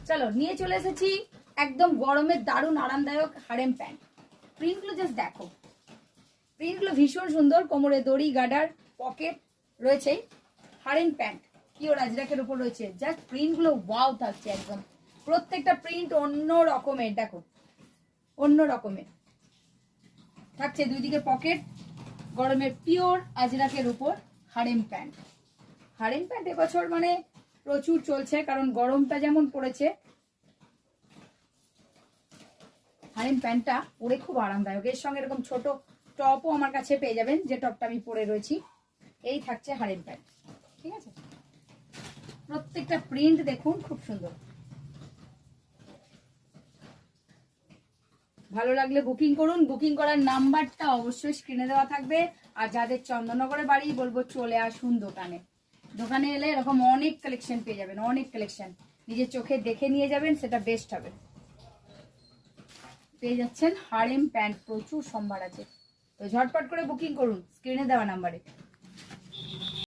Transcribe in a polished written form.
চলো নিয়ে চলে এসেছি একদম গরমের দারুণ আরামদায়ক হারেম প্যান্ট। প্রিন্টগুলো জাস্ট দেখো, প্রিন্টগুলো ভীষণ সুন্দর। কোমরে দড়ি, গার্ডার, পকেট রয়েছে। হারেম প্যান্ট পিওর আজরাকের উপর রয়েছে। জাস্ট প্রিন্টগুলো ওয়াও থাকছে একদম। প্রত্যেকটা প্রিন্ট অন্য রকমের, দেখো অন্য রকমের থাকছে। দুই দিকে পকেট, গরমের পিওর আজরাকের উপর হারেম প্যান্ট। হারেম প্যান্ট এবছর মানে প্রচুর চলছে, কারণ গরমটা যেমন পড়েছে। হারেম প্যান্টটা পরে খুব আরামদায়ক। এর সঙ্গে এরকম ছোট টপও আমার কাছে পেয়ে যাবেন, যে টপটা আমি পরে রয়েছি। এই থাকছে হারেম প্যান্ট, ঠিক আছে। প্রত্যেকটা প্রিন্ট দেখুন খুব সুন্দর। ভালো লাগলে বুকিং করুন। বুকিং করার নাম্বারটা অবশ্যই স্ক্রিনে দেওয়া থাকবে। আর যাদের চন্দননগরে বাড়ি বলবো চলে আসুন দোকানে। দোকানে এলে এরকম অনেক কালেকশন পেয়ে যাবেন, অনেক কালেকশন নিজের চোখে দেখে নিয়ে যাবেন, সেটা বেস্ট হবে। পেয়ে যাচ্ছেন হারেম প্যান্ট, প্রচুর সম্ভার আছে। তো ঝটপট করে বুকিং করুন স্ক্রিনে দেওয়া নাম্বারে।